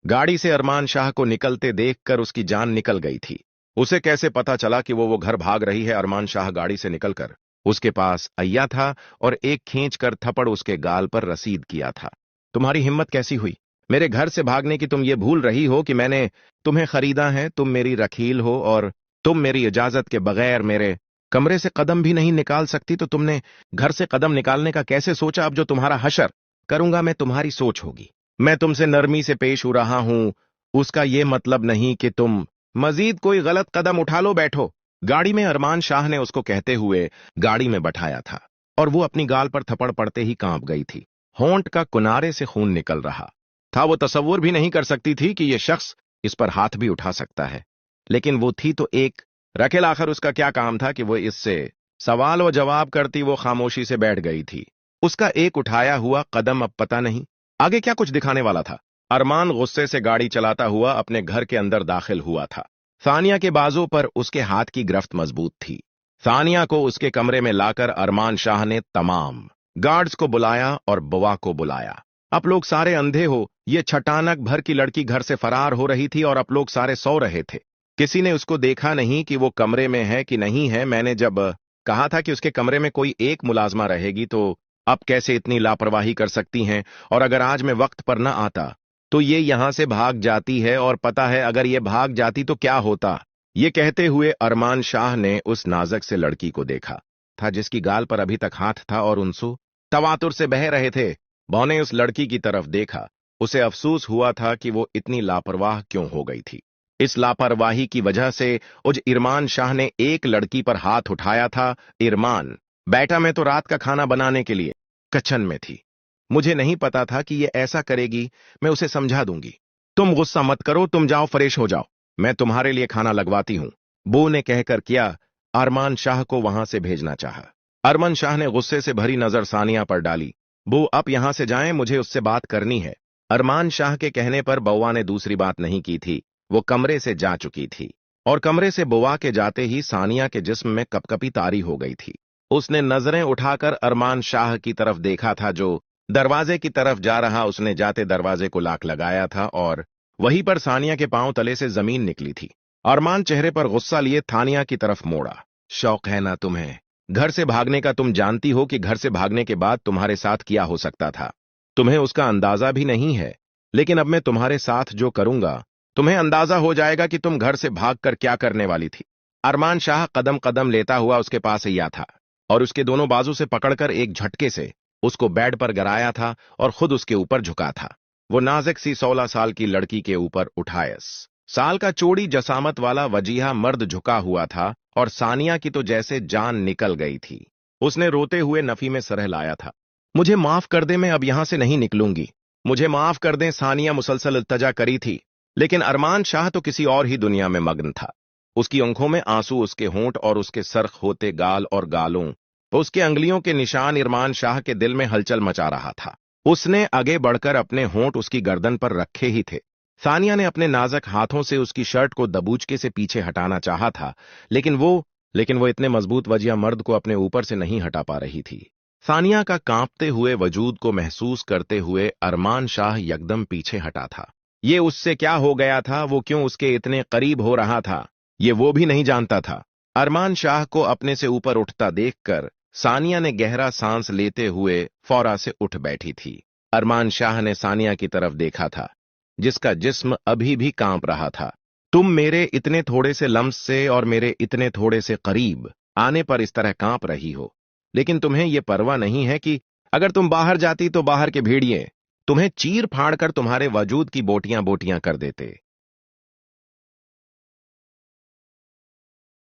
गाड़ी से अरमान शाह को निकलते देखकर उसकी जान निकल गई थी। उसे कैसे पता चला कि वो घर भाग रही है? अरमान शाह गाड़ी से निकलकर उसके पास अय्या था और एक खींचकर थप्पड़ उसके गाल पर रसीद किया था। तुम्हारी हिम्मत कैसी हुई मेरे घर से भागने की? तुम ये भूल रही हो कि मैंने तुम्हें खरीदा है? तुम मेरी रखील हो और तुम मेरी इजाजत के बगैर मेरे कमरे से कदम भी नहीं निकाल सकती। तो तुमने घर से कदम निकालने का कैसे सोचा? अब जो तुम्हारा हशर करूंगा मैं तुम्हारी सोच होगी। मैं तुमसे नरमी से पेश हो रहा हूं, उसका ये मतलब नहीं कि तुम मजीद कोई गलत कदम उठा लो। बैठो। गाड़ी में अरमान शाह ने उसको कहते हुए गाड़ी में बैठाया था और वो अपनी गाल पर थप्पड़ पड़ते ही कांप गई थी। होंठ का किनारे से खून निकल रहा था। वो तसव्वुर भी नहीं कर सकती थी कि ये शख्स इस पर हाथ भी उठा सकता है। लेकिन वो थी तो एक रखेल। आखिर उसका क्या काम था कि वो इससे सवाल व जवाब करती? वो खामोशी से बैठ गई थी। उसका एक उठाया हुआ कदम अब पता नहीं आगे क्या कुछ दिखाने वाला था। अरमान गुस्से से गाड़ी चलाता हुआ अपने घर के अंदर दाखिल हुआ था। सानिया के बाजू पर उसके हाथ की गिरफ्त मजबूत थी। सानिया को उसके कमरे में लाकर अरमान शाह ने तमाम गार्ड्स को बुलाया और बुआ को बुलाया। आप लोग सारे अंधे हो? ये छटानक भर की लड़की घर से फरार हो रही थी और आप लोग सारे सो रहे थे। किसी ने उसको देखा नहीं कि वो कमरे में है कि नहीं है? मैंने जब कहा था कि उसके कमरे में कोई एक मुलाजमा रहेगी, तो अब कैसे इतनी लापरवाही कर सकती हैं? और अगर आज मैं वक्त पर न आता तो ये यहां से भाग जाती है, और पता है अगर ये भाग जाती तो क्या होता? ये कहते हुए अरमान शाह ने उस नाजक से लड़की को देखा था जिसकी गाल पर अभी तक हाथ था और आंसू तवातुर से बह रहे थे। बौ ने उस लड़की की तरफ देखा। उसे अफसोस हुआ था कि वो इतनी लापरवाह क्यों हो गई थी। इस लापरवाही की वजह से उज इरमान शाह ने एक लड़की पर हाथ उठाया था। इरमान बेटा, मैं तो रात का खाना बनाने के लिए किचन में थी। मुझे नहीं पता था कि ये ऐसा करेगी। मैं उसे समझा दूंगी। तुम गुस्सा मत करो, तुम जाओ फ्रेश हो जाओ, मैं तुम्हारे लिए खाना लगवाती हूं। बू ने कहकर किया अरमान शाह को वहां से भेजना चाहा। अरमान शाह ने गुस्से से भरी नजर सानिया पर डाली। बू आप यहां से जाएं, मुझे उससे बात करनी है। अरमान शाह के कहने पर बउआ ने दूसरी बात नहीं की थी। वो कमरे से जा चुकी थी और कमरे से बुआ के जाते ही सानिया के जिस्म में कपकपी तारी हो गई थी। उसने नजरें उठाकर अरमान शाह की तरफ देखा था जो दरवाजे की तरफ जा रहा। उसने जाते दरवाजे को लाक लगाया था और वहीं पर सानिया के पांव तले से जमीन निकली थी। अरमान चेहरे पर गुस्सा लिए थानिया की तरफ मोड़ा। शौक है ना तुम्हें घर से भागने का? तुम जानती हो कि घर से भागने के बाद तुम्हारे साथ क्या हो सकता था। तुम्हें उसका अंदाजा भी नहीं है। लेकिन अब मैं तुम्हारे साथ जो करूंगा तुम्हें अंदाजा हो जाएगा कि तुम घर से भागकर क्या करने वाली थी। अरमान शाह कदम कदम लेता हुआ उसके पास आया था और उसके दोनों बाजू से पकड़कर एक झटके से उसको बेड पर गिराया था और खुद उसके ऊपर झुका था। वो नाजुक सी 16 साल की लड़की के ऊपर 28 साल का चौड़ी जसामत वाला वजीहा मर्द झुका हुआ था और सानिया की तो जैसे जान निकल गई थी। उसने रोते हुए नफी में सरह लाया था। मुझे माफ कर दे, मैं अब यहां से नहीं निकलूंगी। मुझे माफ कर दें। सानिया मुसलसल इल्तजा करी थी, लेकिन अरमान शाह तो किसी और ही दुनिया में मग्न था। उसकी आंखों में आंसू, उसके होंठ और उसके सरख होते गाल और गालों उसके अंगलियों के निशान इरमान शाह के दिल में हलचल मचा रहा था। उसने आगे बढ़कर अपने होंठ उसकी गर्दन पर रखे ही थे। सानिया ने अपने नाजुक हाथों से उसकी शर्ट को दबूचके से पीछे हटाना चाहा था, लेकिन वो इतने मजबूत वजिया मर्द को अपने ऊपर से नहीं हटा पा रही थी। सानिया का कांपते हुए वजूद को महसूस करते हुए अरमान शाह यकदम पीछे हटा था। ये उससे क्या हो गया था? वो क्यों उसके इतने करीब हो रहा था? ये वो भी नहीं जानता था। अरमान शाह को अपने से ऊपर उठता देखकर सानिया ने गहरा सांस लेते हुए फौरा से उठ बैठी थी। अरमान शाह ने सानिया की तरफ देखा था जिसका जिस्म अभी भी कांप रहा था। तुम मेरे इतने थोड़े से लम्स से और मेरे इतने थोड़े से करीब आने पर इस तरह कांप रही हो, लेकिन तुम्हें यह परवाह नहीं है कि अगर तुम बाहर जाती तो बाहर के भेड़िए तुम्हें चीर फाड़ कर तुम्हारे वजूद की बोटियां बोटियां कर देते।